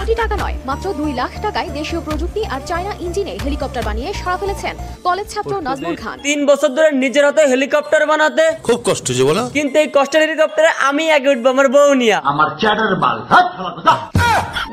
কোটি টাকা নয়, মাত্র 2 লাখ টাকায় দেশীয় প্রযুক্তি আর চায়না ইঞ্জিনে হেলিকপ্টার বানিয়ে সারা ফেলেছেন কলেজ ছাত্র নাজমুল খান। 3 বছর ধরে নিজের হাতে হেলিকপ্টার বানাতে খুব কষ্ট যে বলো, কিন্তু এই কষ্টের হেলিকপ্টারে আমি আগে উঠবো আমার বউ নিয়া। আমার চ্যাটার বাল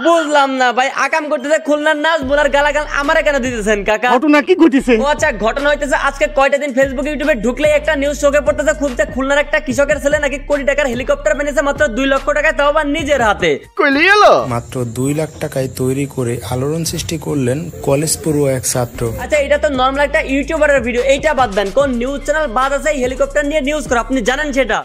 বুঝলাম না ভাই, আকাম করতেছে খুলনার নাজমুল আর গালাগাল আমারে কেন দিতেছেন কাকা? ঘটনা কি ঘটেছে? ও আচ্ছা, ঘটনা হইতেছে আজকে কয়টা দিন ফেসবুক ইউটিউবে ঢুকলেই একটা নিউজ চোখে পড়তেছে, খুলতে খুলনার একটা কৃষকের ছেলে নাকি কোটি টাকার হেলিকপ্টার বানিয়েছে মাত্র 2 লক্ষ টাকায়, তাও আবার নিজের হাতে। কইলি এলো মাত্র 2 লাখ টাকায় তৈরি করে আলোড়ন সৃষ্টি করলেন কলেজ পড়ুয়া এক ছাত্র। আচ্ছা, এটা তো নরমাল একটা ইউটিউবারের ভিডিও, এইটা বাদ দেন। কোন নিউজ চ্যানেল বাদ আছে এই হেলিকপ্টার নিয়ে নিউজ করে? আপনি জানেন সেটা?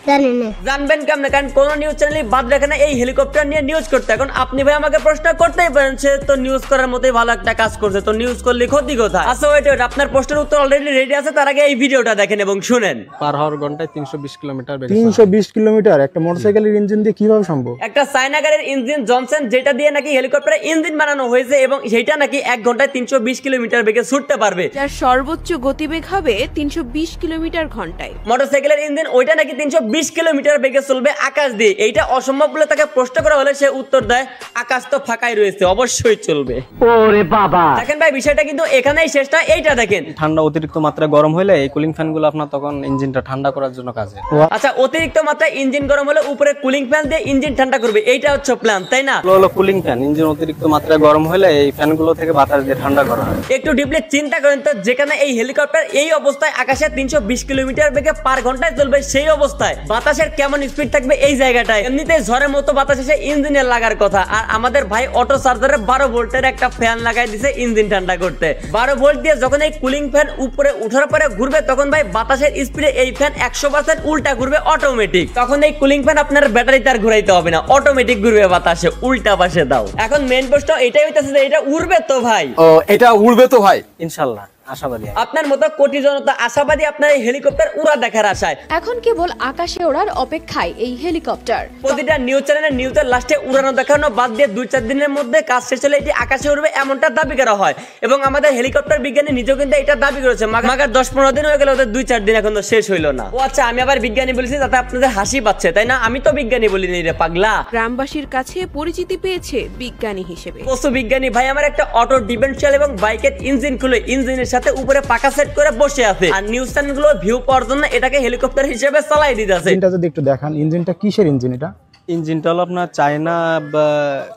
জানবেন কেমনে? কারণ কোন নিউজ চ্যানেলই বাদ রাখে না এই হেলিকপ্টার নিয়ে নিউজ করতে। এখন আপনি ভাই আমাকে প্রশ্ন করতেই পারেন, সে তো নিউজ করার মতোই ভালো একটা কাজ করছে, তো নিউজ করলে ক্ষতি কোথায়? আচ্ছা ওয়েট, আপনার প্রশ্নের উত্তর অলরেডি রেডি আছে, তার আগে এই ভিডিওটা দেখেন এবং শুনেন। পার হাওয়ার ঘন্টায় 320 কিলোমিটার বেগে 320 কিলোমিটার একটা মোটরসাইকেলের ইঞ্জিন দিয়ে কিভাবে সম্ভব? একটা চায়না গাড়ির ইঞ্জিন জনসন, যেটা দিয়ে নাকি হেলিকপ্টারের ইঞ্জিন বানানো হয়েছে এবং সেটা নাকি 1 ঘন্টায় 320 কিলোমিটার বেগে ছুটতে পারবে, যার সর্বোচ্চ গতিবেগ হবে 320 কিলোমিটার ঘন্টায়। মোটরসাইকেলের ইঞ্জিন ওইটা নাকি 320 কিলোমিটার বেগে চলবে আকাশ দিয়ে। এইটা অসম্ভব বলে তাকে প্রশ্ন করা হলে সে উত্তর দেয়, আকাশ তো ফাঁকাই রয়েছে, অবশ্যই চলবে। ওরে বাবা, দেখেন ভাই, বিষয়টা কিন্তু এখানেই শেষ না, এইটা দেখেন। ঠান্ডা অতিরিক্ত মাত্রায় গরম হলে এই কুলিং ফ্যান গুলো আপনার তখন ইঞ্জিনটা ঠান্ডা করার জন্য কাজে। আচ্ছা, অতিরিক্ত মাত্রায় ইঞ্জিন গরম হলে উপরে কুলিং ফ্যান দিয়ে ইঞ্জিন ঠান্ডা করবে, এইটা হচ্ছে প্ল্যান, তাই না? হলো কুলিং ফ্যান, ইঞ্জিন অতিরিক্ত মাত্রায় গরম হলে এই ফ্যান গুলো থেকে বাতাস দিয়ে ঠান্ডা করা হয়। একটু ডিপলি চিন্তা করেন তো, যেখানে এই হেলিকপ্টার এই অবস্থায় আকাশে 320 কিলোমিটার বেগে পার ঘন্টায় চলবে, সেই অবস্থায় বাতাসের কেমন স্পিড থাকবে এই জায়গাটায়? এমনিতেই ঝড়ের মতো বাতাস এসে ইঞ্জিনে লাগার কথা, আর আমাদের ভাই অটো চার্জারে 12 ভোল্টের একটা ফ্যান লাগাই দিছে ইঞ্জিন ঠান্ডা করতে। 12 ভোল্ট দিয়ে যখন এই কুলিং ফ্যান উপরে উঠার পরে ঘুরবে, তখন ভাই বাতাসের স্পিডে এই ফ্যান 100% উল্টা ঘুরবে অটোমেটিক। তখন এই কুলিং ফ্যান আপনার ব্যাটারিতে আর ঘুরাইতে হবে না, অটোমেটিক ঘুরবে বাতাসে উল্টা পাশে দাও। এখন মেইন প্রশ্ন এটাই হইতাছে যে এটা উড়বে তো ভাই? ও, এটা উড়বে তো ভাই, ইনশাআল্লাহ আশাবাদী। আপনার মতো কোটি জনতা আশাবাদী আপনার এই হেলিকপ্টার উড়া দেখার আশায়। এখন কেবল আকাশে ওড়ার অপেক্ষায় এই হেলিকপ্টার। প্রতিটা নিউজ চ্যানেলের নিউজের লাস্টে উড়ানো দেখানো বাদ দিয়ে 2-4 দিনের মধ্যে কাজ শেষ হলে এটি আকাশে উড়বে এমনটা দাবি করা হয়, এবং আমাদের হেলিকপ্টার বিজ্ঞানী নিজেও কিন্তু এটা দাবি করেছে। মাগার 10-15 দিন হয়ে গেল, ওদের 2-4 দিন এখন তো শেষ হইলো না। ও আচ্ছা, আমি আবার বিজ্ঞানী বলেছি যাতে আপনাদের হাসি পাচ্ছে, তাই না? আমি তো বিজ্ঞানী বলিনি রে পাগলা। গ্রামবাসীর কাছে পরিচিতি পেয়েছে বিজ্ঞানী হিসেবে। পশু বিজ্ঞানী ভাই আমার একটা অটো ডিফারেন্সিয়াল এবং বাইকের ইঞ্জিন খুলে ইঞ্জিনের সাথে উপরে পাকা সেট করে বসে আছে, আর নিউজ চ্যানেলগুলো ভিউ পাওয়ার জন্য এটাকে হেলিকপ্টার হিসেবে চালাই দিতেছে। ইঞ্জিনটা যদি একটু দেখান, ইঞ্জিনটা কিসের ইঞ্জিন? এটা ইঞ্জিনটা হলো আপনার চায়না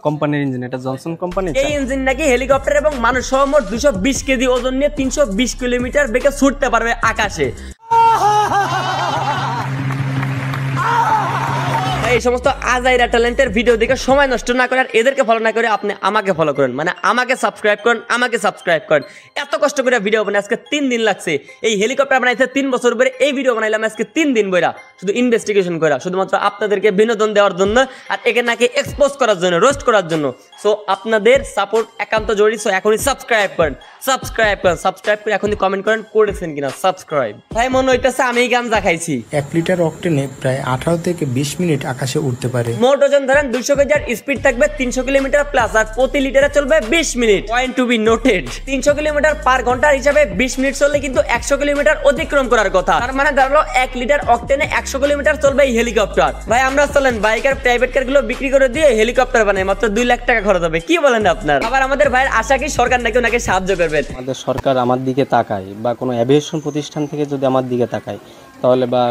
কোম্পানির ইঞ্জিন, এটা জনসন কোম্পানি। এই ইঞ্জিন নাকি হেলিকপ্টার এবং মানুষ সহ মোট 220 কেজি ওজন নিয়ে 320 কিলোমিটার বেগে ছুটতে পারবে আকাশে। এই সমস্ত আজাইরা ট্যালেন্টের ভিডিও দেখে সময় নষ্ট না করে আর এদেরকে ফলো না করে আপনি আমাকে ফলো করেন, মানে আমাকে সাবস্ক্রাইব করেন। এত কষ্ট করে ভিডিও বানাই আজকে 3 দিন লাগছে। এই হেলিকপ্টার বানাইতে 3 বছর পরে এই ভিডিও বানাইলাম আজকে 3 দিন বইরা, শুধু ইনভেস্টিগেশন করা, শুধুমাত্র আপনাদেরকে বিনোদন দেওয়ার জন্য আর একে নাকি এক্সপোজ করার জন্য, রোস্ট করার জন্য। সো আপনাদের সাপোর্ট একান্ত জরুরি। সো এখনই সাবস্ক্রাইব করেন করে এখনই কমেন্ট করেন করেছেন কিনা সাবস্ক্রাইব। ভাই মনে হইতেছে আমি গাঞ্জা খাইছি। 1 লিটার অক্টেনে প্রায় 18 থেকে 20 মিনিট আকাশে উঠতে পারে। মোট ওজন ধরেন 200 কেজি, আর স্পিড থাকবে 300 কিলোমিটার প্লাস, আর প্রতি লিটারে চলবে 20 minute. Point to be noted, 300 kilometre per ঘন্টার হিসাবে 20 মিনিট চললে কিন্তু 100 কিলোমিটার অতিক্রম করার কথা। তার মানে দাঁড়ালো 1 লিটার অক্টেনে 100 কিলোমিটার চলবে এই হেলিকপ্টার। ভাই আমরা চলেন বাইক আর প্রাইভেট কার গুলো বিক্রি করে দিয়ে হেলিকপ্টার বানাই, মাত্র 2 লাখ টাকা খরচ হবে। কি বলেন আপনার? আবার আমাদের ভাইয়ের আশা কি সরকার নাকি ওনাকে সাহায্য করবেন? আমাদের সরকার আমার দিকে তাকায় বা কোনো অ্যাভিয়েশন প্রতিষ্ঠান থেকে যদি আমার দিকে তাকায়, তাহলে বা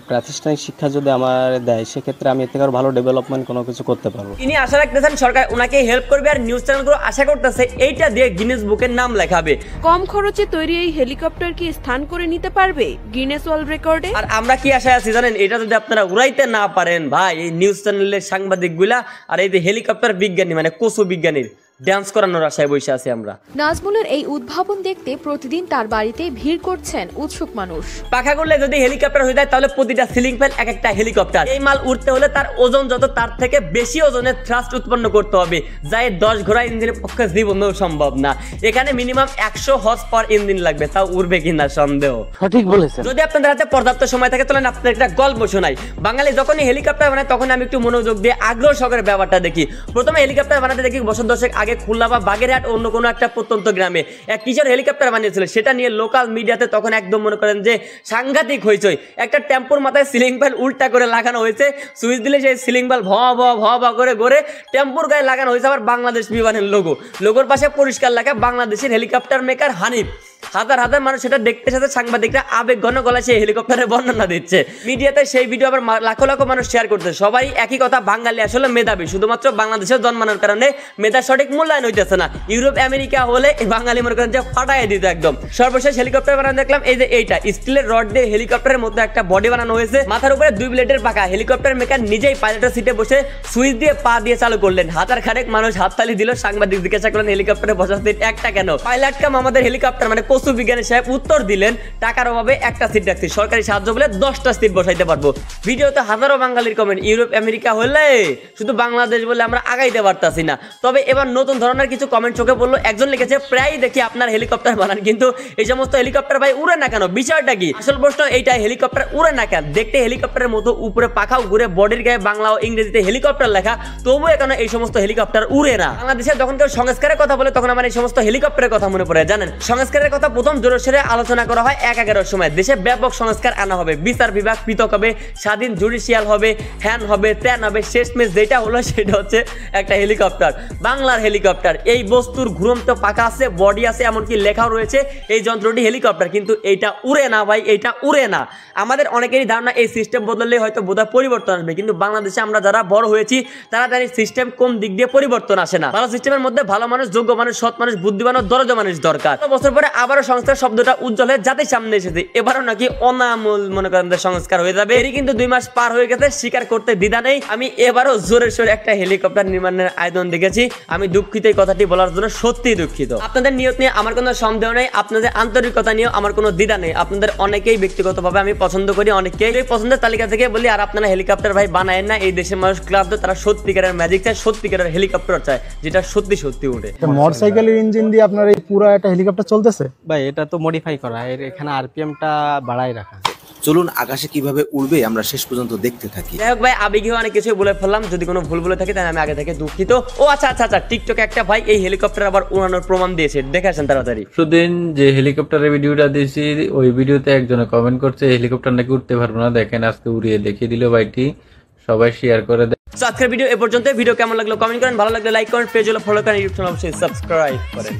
প্রাতিষ্ঠানিক শিক্ষা যদি আমার দেয়, সেক্ষেত্রে আমি এর থেকে আরো ভালো ডেভেলপমেন্ট কোনো কিছু করতে পারবো। তিনি আশা রাখতেছেন সরকার ওনাকে হেল্প করবে, আর নিউজ চ্যানেলগুলো আশা করতেছে এইটা দিয়ে গিনেস বুকের নাম লেখাবে। কম খরচে তৈরি এই হেলিকপ্টার কি স্থান করে নিতে পারবে গিনেস ওয়ার্ল্ড রেকর্ডে? আর আমরা কি আশায় আছি জানেন? এটা যদি আপনারা উড়াইতে না পারেন ভাই, এই নিউজ চ্যানেলের সাংবাদিকগুলা আর এই যে হেলিকপ্টার বিজ্ঞানী মানে কসু বিজ্ঞানীর ডান্স করানোর আশায় বসে আছি আমরা। নাজমুলের এই উদ্ভাবন দেখতে প্রতিদিন তার বাড়িতে ভিড় করছেন উৎসুক মানুষ। পাখা করলে যদি হেলিকপ্টার হয়ে যায়, তাহলে প্রতিটা সিলিং ফ্যান এক একটা হেলিকপ্টার। এই মাল উঠতে হলে তার ওজন যত, তার থেকে বেশি ওজনের থ্রাস্ট উৎপন্ন করতে হবে, যা 10 ঘোড়া ইঞ্জিনের পক্ষে জীবনেও সম্ভব না। এখানে মিনিমাম 100 হর্স পাওয়ার ইঞ্জিন লাগবে, তাও উড়বে কিনা সন্দেহ। সঠিক বলেছেন। যদি আপনাদের হাতে পর্যাপ্ত সময় থাকে, তাহলে আপনাদের একটা গল্প শোনাই। বাঙালি যখনই হেলিকপ্টার বানায় তখন আমি একটু মনোযোগ দিয়ে আগ্রহ সহকারে ব্যাপারটা দেখি। প্রথমে হেলিকপ্টার বানাতে দেখি বছর 10 আগে আগে খুলনা বা বাগেরহাট অন্য কোনো একটা প্রত্যন্ত গ্রামে এক কিশোর হেলিকপ্টার বানিয়েছিল, সেটা নিয়ে লোকাল মিডিয়াতে তখন একদম মনে করেন যে সাংঘাতিক হইচই। একটা টেম্পোর মাথায় সিলিং ফ্যান উল্টা করে লাগানো হয়েছে, সুইচ দিলে সেই সিলিং ফ্যান ভ ভ করে ঘুরে টেম্পোর গায়ে লাগানো হয়েছে আবার বাংলাদেশ বিমানের লোগোর পাশে পরিষ্কার লেখা বাংলাদেশের হেলিকপ্টার মেকার হানিফ। হাজার হাজার মানুষ সেটা দেখতে সাথে সাংবাদিকরা আবেগ ঘন গলায় সেই হেলিকপ্টারের বর্ণনা দিচ্ছে, মিডিয়াতে সেই ভিডিও আবার লাখো লাখো মানুষ শেয়ার করছে। সবাই একই কথা, বাঙালি আসলে মেধাবী, শুধুমাত্র বাংলাদেশে জন্মানোর কারণে মেধার সঠিক মূল্যায়ন হইতেছে না। ইউরোপ আমেরিকা হলে বাঙালি মনে করেন যে ফাটাই দিত একদম। সর্বশেষ হেলিকপ্টার বানানো দেখলাম এই যে এইটা স্টিলের রড দিয়ে হেলিকপ্টারের মতো একটা বডি বানানো হয়েছে, মাথার উপরে 2 ব্লেডের পাকা। হেলিকপ্টার মেকার নিজেই পাইলটের সিটে বসে সুইচ দিয়ে পা দিয়ে চালু করলেন। হাজার খানেক মানুষ হাততালি দিল, সাংবাদিক জিজ্ঞাসা করলেন হেলিকপ্টারে বসার সিট একটা কেন? পাইলট কাম আমাদের হেলিকপ্টার মানে কসু বিজ্ঞানী সাহেব উত্তর দিলেন, টাকার অভাবে একটা সিট রাখছি, সরকারি সাহায্য বলে 10টা সিট বসাইতে পারবো। ভিডিওতে হাজারো বাঙালির কমেন্ট, ইউরোপ আমেরিকা হলে শুধু বাংলাদেশ বলে আমরা আগাইতে পারতাছি না। তবে এবার নতুন ধরনের কিছু কমেন্ট চোখে পড়লো। একজন লিখেছে, প্রায় দেখি আপনার হেলিকপ্টার বানান, কিন্তু এই সমস্ত হেলিকপ্টার ভাই উড়ে না কেন? বিষয়টা কি? আসল প্রশ্ন এইটাই, হেলিকপ্টার উড়ে না কেন? দেখতে হেলিকপ্টারের মতো উপরে পাখাও ঘুরে, বডির গায়ে বাংলা ও ইংরেজিতে হেলিকপ্টার লেখা, তবুও কেন এই সমস্ত হেলিকপ্টার উড়ে না? বাংলাদেশে যখন কেউ সংস্কারের কথা বলে তখন আমার এই সমস্ত হেলিকপ্টারের কথা মনে পড়ে। জানেন, সংস্কারের কথা প্রথম জোরে আলোচনা করা হয় 11-11 সময়। দেশে ব্যাপক সংস্কার আনা হবে, বিচার বিভাগ পৃথক হবে, স্বাধীন জুডিশিয়াল হবে, হ্যান হবে, ত্যান হবে। শেষমেশ যেটা হলো সেটা হচ্ছে একটা হেলিকপ্টার, বাংলার হেলিকপ্টার। এই বস্তুর ঘুরন্ত পাকা আছে, বডি আছে, এমনকি লেখাও রয়েছে এই যন্ত্রটি হেলিকপ্টার, কিন্তু এইটা উড়ে না ভাই, এইটা উড়ে না। আমাদের অনেকেরই ধারণা এই সিস্টেম বদললে হয়তো বোধহয় পরিবর্তন আসবে, কিন্তু বাংলাদেশে আমরা যারা বড় হয়েছি তারা জানি সিস্টেম কোন দিক দিয়ে পরিবর্তন আসে না। ভালো সিস্টেমের মধ্যে ভালো মানুষ, যোগ্য মানুষ, সৎ মানুষ, বুদ্ধিমান ও দরজা মানুষ দরকার। বছর পরে আবারও সংস্কার শব্দটা উজ্জ্বল হয়ে জাতির সামনে এসেছে। এবারও নাকি অনামূল মনে করেন সংস্কার হয়ে যাবে। এরই কিন্তু 2 মাস পার হয়ে গেছে, স্বীকার করতে দ্বিধা নেই। আমি এবারও জোরে সোরে একটা হেলিকপ্টার নির্মাণের আয়োজন দেখেছি। আমি দুঃখিত এই কথাটি বলার জন্য, সত্যি দুঃখিত। আপনাদের নিয়ত নিয়ে আমার কোনো সন্দেহ নেই, আপনাদের আন্তরিকতা নিয়েও আমার কোনো দ্বিধা নেই। আপনাদের অনেকেই ব্যক্তিগতভাবে আমি পছন্দ করি, অনেকেই এই পছন্দের তালিকা থেকে বলি, আর আপনারা হেলিকপ্টার ভাই বানায়েন না। এই দেশের মানুষ ক্লান্ত, তারা সত্যিকারের ম্যাজিক চায়, সত্যিকারের হেলিকপ্টার চায়, যেটা সত্যি সত্যি উঠে। মোটরসাইকেলের ইঞ্জিন দিয়ে আপনার এই পুরো একটা হেলিকপ্টার চলতেছে ভাই এটা তো মডিফাই করা, এর এখানে আরপিএমটা বাড়াই রাখা। চলুন আকাশে কিভাবে উড়বে আমরা শেষ পর্যন্ত দেখতে থাকি। যাই হোক ভাই, আবেগী অনেক কিছু বলে ফেললাম, যদি কোনো ভুল বলে থাকি তাহলে আমি আগে থেকে দুঃখিত। ও আচ্ছা, টিকটকে একটা ভাই এই হেলিকপ্টার আবার উড়ানোর প্রমাণ দিয়েছে, দেখে আসেন তাড়াতাড়ি। সুদিন যে হেলিকপ্টারের ভিডিওটা দিয়েছি, ওই ভিডিওতে একজনে কমেন্ট করছে হেলিকপ্টার নাকি উঠতে পারবো না, দেখেন আজকে উড়িয়ে দেখিয়ে দিল ভাইটি, সবাই শেয়ার করে দেয়। আজকের ভিডিও এ পর্যন্ত। ভিডিও কেমন লাগলো কমেন্ট করেন, ভালো লাগলে লাইক করেন, পেজ হলো ফলো করেন, ইউটিউব চ্যানেল অবশ্যই সাবস্ক্রাইব করেন।